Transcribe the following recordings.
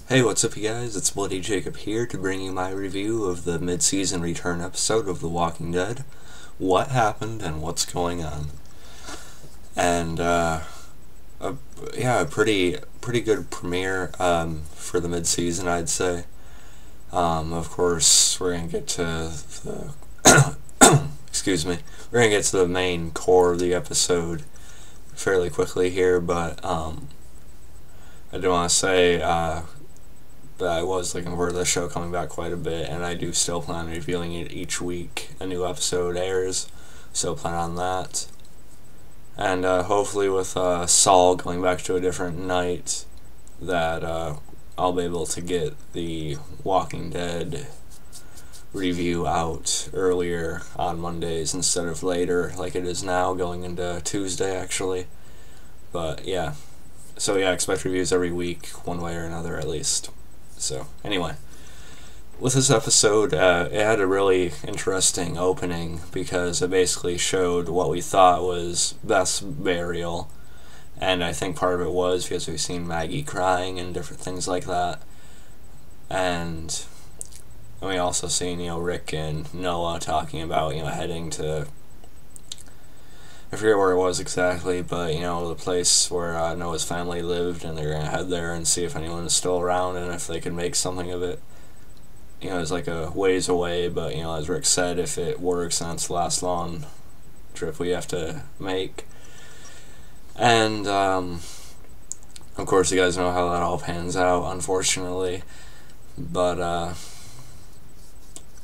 Hey, what's up, you guys? It's Bloody Jacob here to bring you my review of the mid-season return episode of The Walking Dead. What happened and what's going on? And yeah, a pretty good premiere for the mid-season, I'd say. Of course, we're gonna get to the excuse me. We're gonna get to the main core of the episode fairly quickly here, but I do want to say that I was looking forward to the show coming back quite a bit, and I do still plan on reviewing it each week a new episode airs. Still plan on that. And hopefully with Saul going back to a different night, that I'll be able to get the Walking Dead review out earlier on Mondays instead of later like it is now, going into Tuesday actually. But yeah, so yeah, expect reviews every week, one way or another at least. So anyway, with this episode, it had a really interesting opening because it basically showed what we thought was Beth's burial, and I think part of it was because we've seen Maggie crying and different things like that, and we also seen Rick and Noah talking about heading to, I forget where it was exactly, but the place where Noah's family lived, and they're gonna head there and see if anyone is still around and if they can make something of it. It's like a ways away, but as Rick said, if it works, then it's the last long trip we have to make. And of course, you guys know how that all pans out, unfortunately. But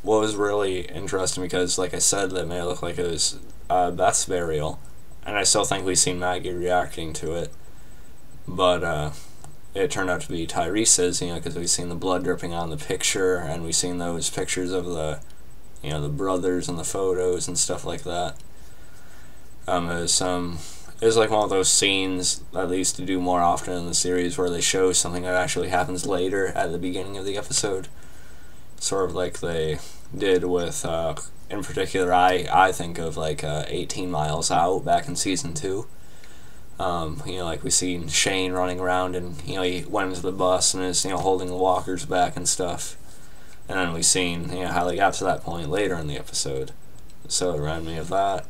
what was really interesting, because like I said, that made it look like it was Beth's burial, and I still think we've seen Maggie reacting to it, but it turned out to be Tyreese's, because we've seen the blood dripping on the picture, and we've seen those pictures of the the brothers and the photos and stuff like that. It was like one of those scenes that they used to do more often in the series, where they show something that actually happens later at the beginning of the episode, sort of like they did with in particular, I think of like 18 Miles Out back in season 2. Like we seen Shane running around, and he went into the bus and is holding the walkers back and stuff, and then we seen how they got to that point later in the episode. So it reminded me of that.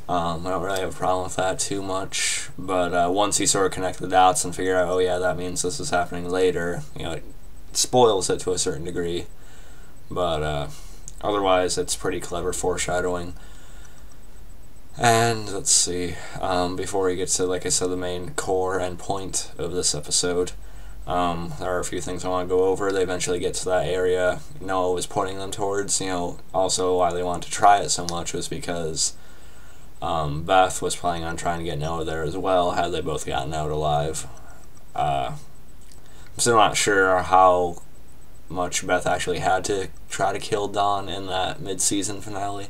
I don't really have a problem with that too much, but once you sort of connect the dots and figure out, oh yeah, that means this is happening later, it spoils it to a certain degree, but otherwise it's pretty clever foreshadowing. And let's see, before we get to, like I said, the main core and point of this episode, there are a few things I want to go over. They eventually get to that area Noah was pointing them towards. Also why they wanted to try it so much was because Beth was planning on trying to get Noah there as well, had they both gotten out alive. I'm still not sure how much Beth actually had to try to kill Dawn in that mid-season finale.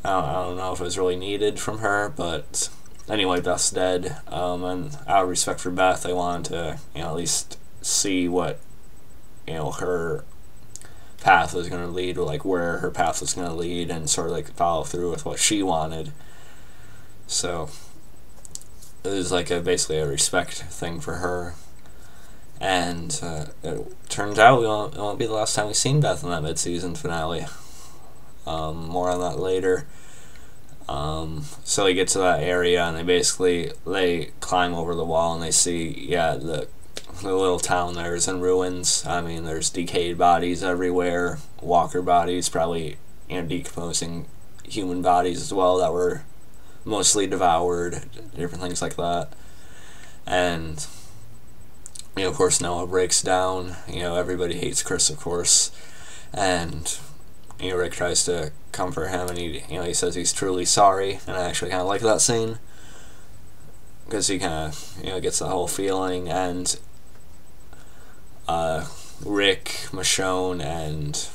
I don't know if it was really needed from her, but anyway, Beth's dead, and out of respect for Beth, they wanted to at least see what her path was going to lead, or like where her path was going to lead, and sort of like follow through with what she wanted. So it was like basically a respect thing for her. And it turns out it won't be the last time we've seen Beth in that mid-season finale. More on that later. So they get to that area, and they climb over the wall, and they see, the little town there is in ruins. I mean, there's decayed bodies everywhere, walker bodies, probably decomposing human bodies as well that were mostly devoured, different things like that. And of course, Noah breaks down. Everybody hates Chris, of course, and Rick tries to comfort him, and he says he's truly sorry, and I actually kind of like that scene, because he kind of gets the whole feeling, and Rick, Michonne, and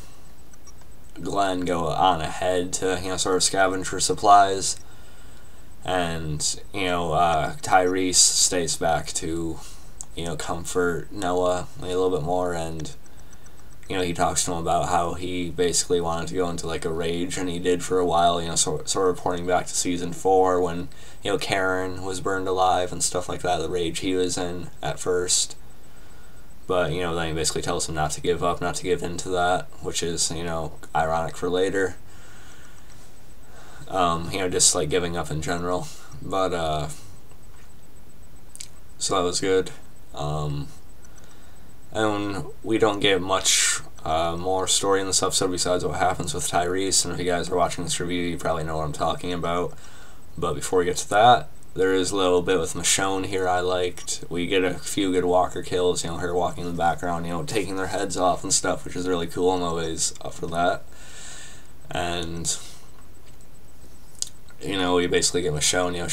Glenn go on ahead to sort of scavenge for supplies, and Tyreese stays back to comfort Noah a little bit more, and he talks to him about how he basically wanted to go into like a rage, and he did for a while, sort of reporting back to season 4 when Karen was burned alive and stuff like that, the rage he was in at first. But, you know, then he basically tells him not to give up, not to give in to that, which is, you know, ironic for later. You know, just like giving up in general. But, so that was good. And we don't get much more story in this episode besides what happens with Tyreese, and if you guys are watching this review, you probably know what I'm talking about. But before we get to that, there is a little bit with Michonne here I liked. We get a few good walker kills, you know, her walking in the background, you know, taking their heads off and stuff, which is really cool. I'm always up for that. And, you know, we basically get Michonne, you know,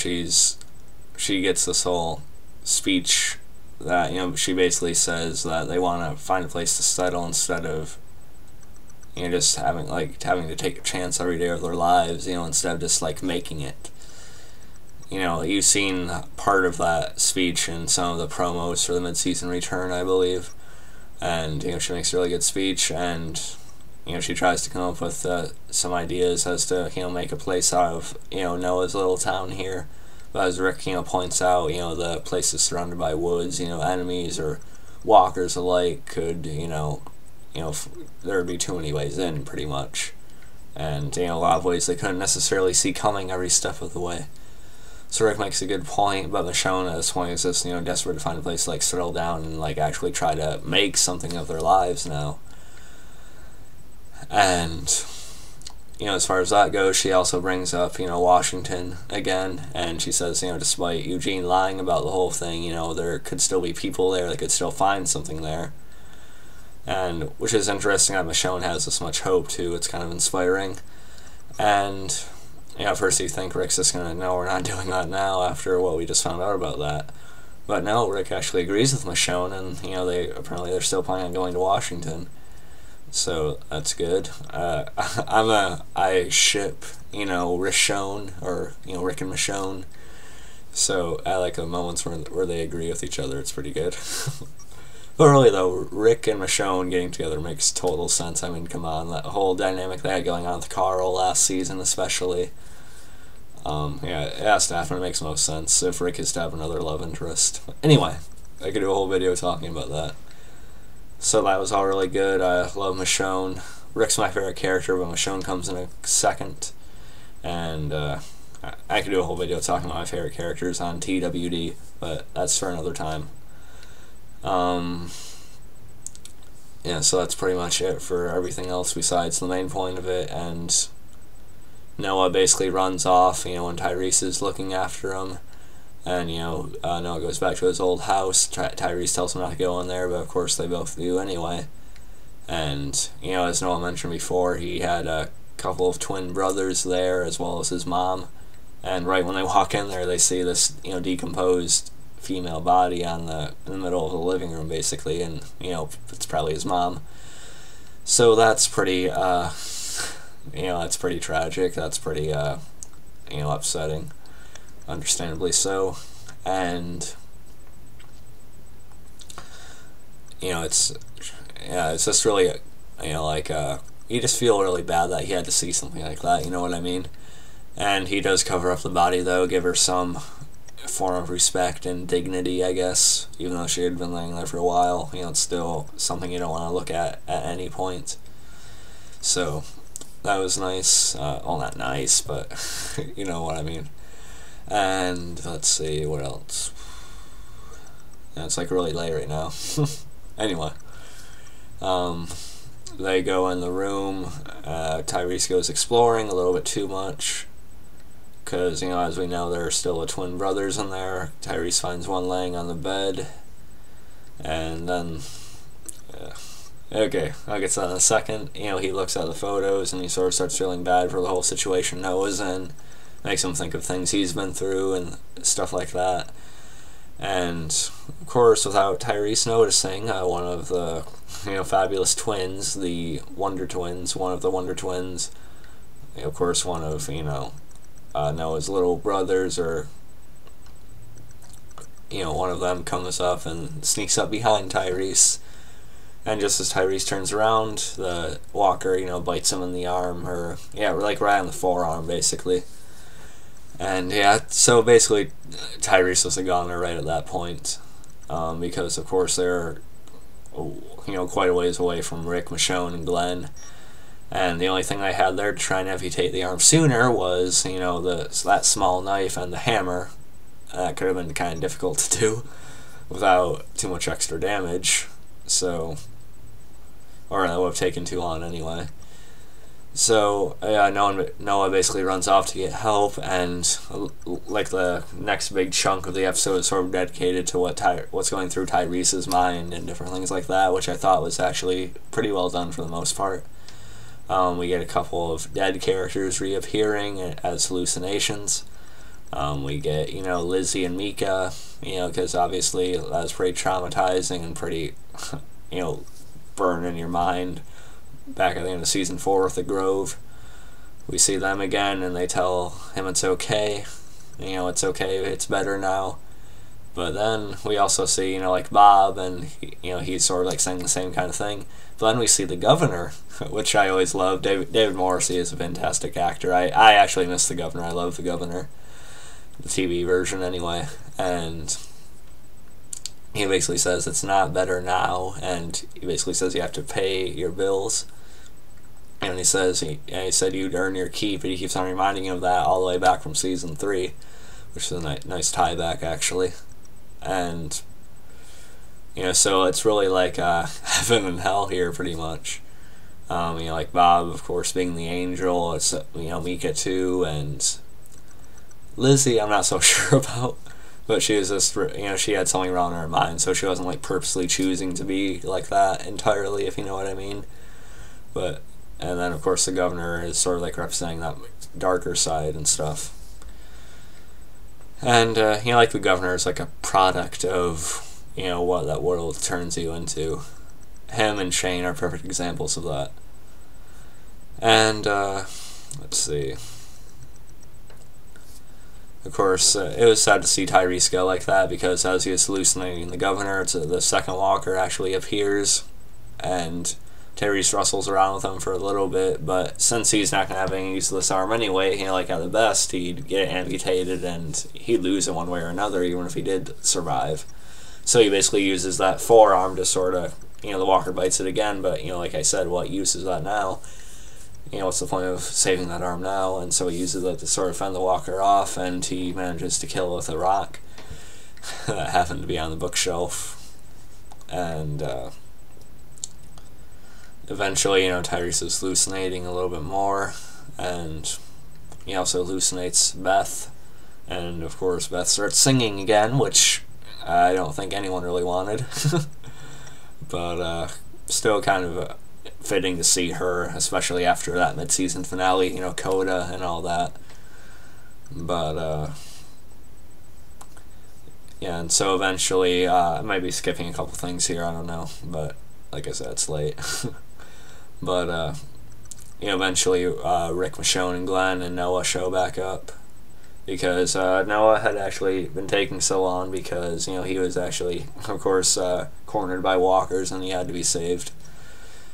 she gets this whole speech that, you know, she basically says that they want to find a place to settle instead of, you know, just having to take a chance every day of their lives, you know, instead of just like making it. You know, you've seen part of that speech in some of the promos for the mid-season return, I believe, and, you know, she makes a really good speech, and, you know, she tries to come up with some ideas as to, you know, make a place out of, you know, Noah's little town here. But as Rick, you know, points out, you know, the place is surrounded by woods, you know, enemies or walkers alike could, you know, there would be too many ways in, pretty much. And, you know, a lot of ways they couldn't necessarily see coming every step of the way. So Rick makes a good point, but Michonne at this point is just, you know, desperate to find a place to, like, settle down and, like, actually try to make something of their lives now. And, you know, as far as that goes, she also brings up, you know, Washington again, and she says, you know, despite Eugene lying about the whole thing, you know, there could still be people there, they could still find something there. And, which is interesting that Michonne has this much hope, too. It's kind of inspiring. And, you know, at first you think Rick's just gonna, no, we're not doing that now after what we just found out about that. But no, Rick actually agrees with Michonne, and, you know, they're still planning on going to Washington. So that's good. I ship, you know, Michonne, or, you know, Rick and Michonne. So I like the moments where they agree with each other. It's pretty good. But really though, Rick and Michonne getting together makes total sense. I mean, come on, that whole dynamic they had going on with Carl last season, especially. Yeah, it has to happen. It makes most sense if Rick is to have another love interest. Anyway, I could do a whole video talking about that. So that was all really good. I love Michonne. Rick's my favorite character, but Michonne comes in a second. And I could do a whole video talking about my favorite characters on TWD, but that's for another time. Yeah, so that's pretty much it for everything else besides the main point of it. And Noah basically runs off, you know, when Tyreese is looking after him. And, you know, Noah goes back to his old house. Tyreese tells him not to go in there, but of course they both do anyway. And, you know, as Noah mentioned before, he had a couple of twin brothers there, as well as his mom. And right when they walk in there, they see this, you know, decomposed female body in the middle of the living room, basically. And, you know, it's probably his mom. So that's pretty, you know, that's pretty tragic. That's pretty, you know, upsetting. Understandably so. And, you know, it's just really, you know, like, you just feel really bad that he had to see something like that, you know what I mean? And he does cover up the body, though, give her some form of respect and dignity, I guess, even though she had been laying there for a while. You know, it's still something you don't want to look at any point. So that was nice. Well, not nice, but you know what I mean. And let's see, what else? Yeah, it's like really late right now. Anyway, they go in the room. Tyreese goes exploring a little bit too much, because, you know, as we know, there are still the twin brothers in there. Tyreese finds one laying on the bed, and then, okay, I'll get to that in a second. You know, he looks at the photos, and he sort of starts feeling bad for the whole situation Noah's in. Makes him think of things he's been through and stuff like that. And, of course, without Tyreese noticing, one of the, you know, fabulous twins, the Wonder Twins, one of the Wonder Twins, you know, of course, one of, you know, Noah's little brothers, or, you know, one of them comes up and sneaks up behind Tyreese. And just as Tyreese turns around, the walker, you know, bites him in the arm, or, yeah, like right on the forearm, basically. And yeah, so basically Tyreese was a goner right at that point, because of course they're quite a ways away from Rick, Michonne, and Glenn. And the only thing they had there to try and amputate the arm sooner was, that small knife and the hammer. That could have been kind of difficult to do without too much extra damage. So, or that would have taken too long anyway. So, Noah basically runs off to get help, and like the next big chunk of the episode is sort of dedicated to what's going through Tyrese's mind and different things like that, which I thought was actually pretty well done for the most part. We get a couple of dead characters reappearing as hallucinations. We get, Lizzie and Mika, because obviously that was pretty traumatizing and pretty, burn in your mind back at the end of season 4 with the Grove. We see them again, and they tell him it's okay. It's okay, it's better now. But then we also see, like Bob, and, he's sort of like saying the same kind of thing. But then we see the governor, which I always love. David Morrissey is a fantastic actor. I actually miss the governor. I love the governor. The TV version, anyway. And he basically says it's not better now, and he basically says you have to pay your bills. And he said you'd earn your keep, but he keeps on reminding him of that all the way back from season 3, which is a nice tie back, actually. And so it's really like heaven and hell here, pretty much. Like Bob, of course, being the angel. It's Mika too, and Lizzie, I'm not so sure about. But she was just, she had something wrong in her mind, so she wasn't like purposely choosing to be like that entirely, if you know what I mean. But, and then of course the governor is sort of like representing that darker side and stuff. And, like the governor is like a product of, what that world turns you into. Him and Shane are perfect examples of that. And, let's see. Of course, it was sad to see Tyreese go like that, because as he was hallucinating the governor, the second walker actually appears, and Tyreese wrestles around with him for a little bit, but since he's not going to have any use of this arm anyway, like at the best, he'd get amputated and he'd lose it one way or another, even if he did survive. So he basically uses that forearm to sort of, the walker bites it again, but, like I said, what use is that now? What's the point of saving that arm now? And so he uses it to sort of fend the walker off, and he manages to kill it with a rock that happened to be on the bookshelf. And eventually, Tyreese is hallucinating a little bit more, and he also hallucinates Beth, and of course Beth starts singing again, which I don't think anyone really wanted. But still kind of fitting to see her, especially after that mid-season finale, Coda and all that. But yeah, and so eventually, I might be skipping a couple things here, I don't know, but like I said, it's late. But eventually Rick, Michonne, and Glenn and Noah show back up, because Noah had actually been taking so long because he was actually, of course, cornered by walkers, and he had to be saved.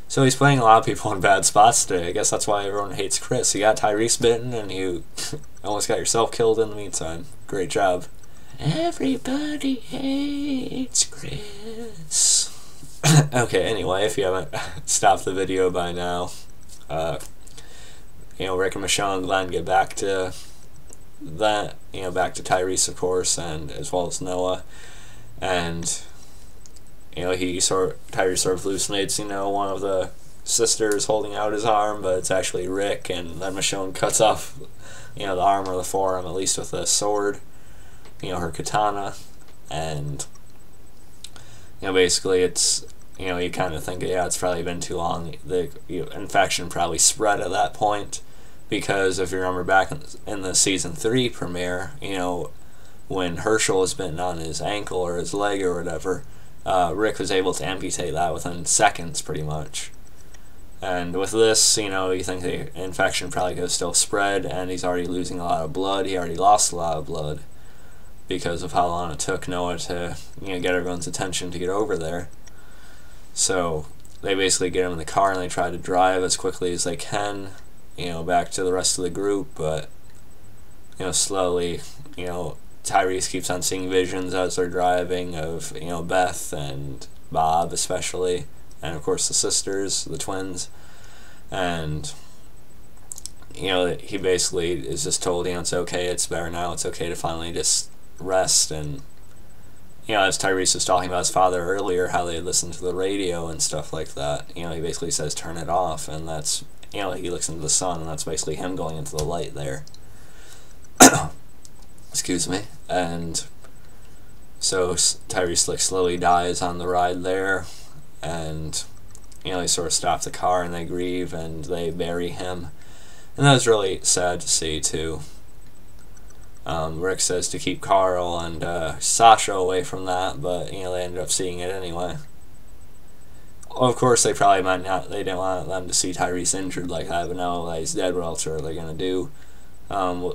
So he's playing a lot of people in bad spots today. I guess that's why everyone hates Chris. You got Tyreese bitten, and you almost got yourself killed in the meantime. Great job. Everybody hates Chris. Okay, anyway, if you haven't stopped the video by now, Rick and Michonne and Glenn get back to that, back to Tyreese, of course, and as well as Noah, and Tyreese sort of hallucinates, one of the sisters holding out his arm, but it's actually Rick, and then Michonne cuts off, the arm or the forearm, at least with a sword, her katana, and, basically it's, you kind of think, yeah, it's probably been too long. The infection probably spread at that point, because if you remember back in the season 3 premiere, when Herschel was bitten on his ankle or his leg or whatever, Rick was able to amputate that within seconds, pretty much. And with this, you think the infection probably could have still spread, and he's already losing a lot of blood. He already lost a lot of blood because of how long it took Noah to, get everyone's attention to get over there. So they basically get him in the car, and they try to drive as quickly as they can, back to the rest of the group, but, slowly, Tyreese keeps on seeing visions as they're driving of, Beth and, Bob especially, and of course the sisters, the twins, and he basically is just told, it's okay, it's better now, it's okay to finally just rest. And as Tyreese was talking about his father earlier, how they listened to the radio and stuff like that, he basically says turn it off, and that's, he looks into the sun, and that's basically him going into the light there. Excuse me. And so Tyreese slowly dies on the ride there, and they sort of stop the car and they grieve and they bury him. And that was really sad to see too. Rick says to keep Carl and Sasha away from that, but they ended up seeing it anyway. Of course, they probably might not. They didn't want them to see Tyreese injured like that, but now that he's dead, what else are they gonna do?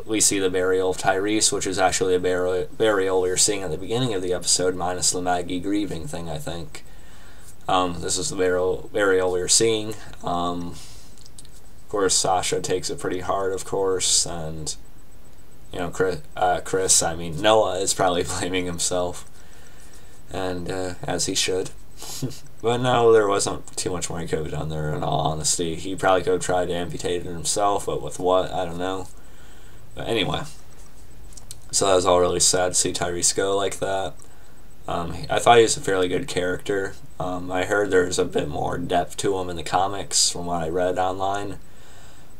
We see the burial of Tyreese, which is actually a burial we were seeing at the beginning of the episode, minus the Maggie grieving thing, I think. This is the burial we were seeing. Of course, Sasha takes it pretty hard, of course, and Noah is probably blaming himself, and as he should. But no, there wasn't too much more he could have done there, in all honesty. He probably could have tried to amputate it himself, but with what, I don't know. But anyway, so that was all really sad to see Tyreese go like that. I thought he was a fairly good character. I heard there's a bit more depth to him in the comics from what I read online.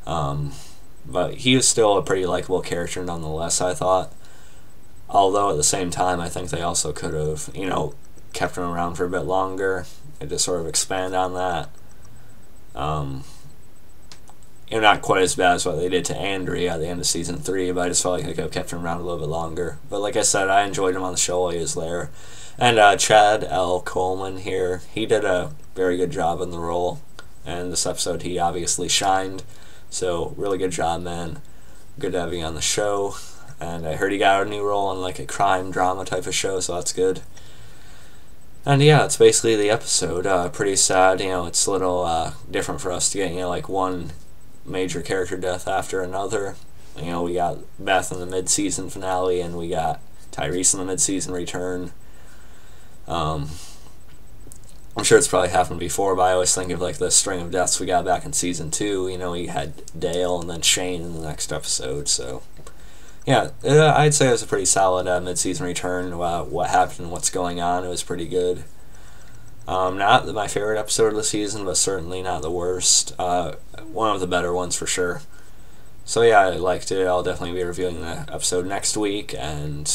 But he was still a pretty likable character nonetheless, I thought. Although at the same time, I think they also could have, kept him around for a bit longer and just sort of expand on that. Not quite as bad as what they did to Andrea at the end of season 3, but I just felt like they could have kept him around a little bit longer. But like I said, I enjoyed him on the show while he was there. And Chad L. Coleman here, he did a very good job in the role. And this episode, he obviously shined. So, really good job, man. Good to have you on the show. And I heard he got a new role on like a crime drama type of show, so that's good. And yeah, it's basically the episode. Pretty sad, it's a little different for us to get, like one major character death after another. We got Beth in the mid-season finale, and we got Tyreese in the mid-season return. I'm sure it's probably happened before, but I always think of like the string of deaths we got back in season 2. We had Dale and then Shane in the next episode. So yeah, I'd say it was a pretty solid mid-season return. What happened and what's going on, it was pretty good. Not my favorite episode of the season, but certainly not the worst. One of the better ones for sure. So yeah, I liked it. I'll definitely be reviewing the episode next week, and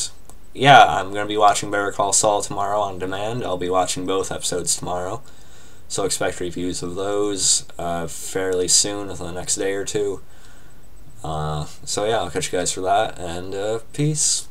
yeah, I'm going to be watching Better Call Saul tomorrow on demand. I'll be watching both episodes tomorrow, so expect reviews of those fairly soon, within the next day or two. So yeah, I'll catch you guys for that, and peace.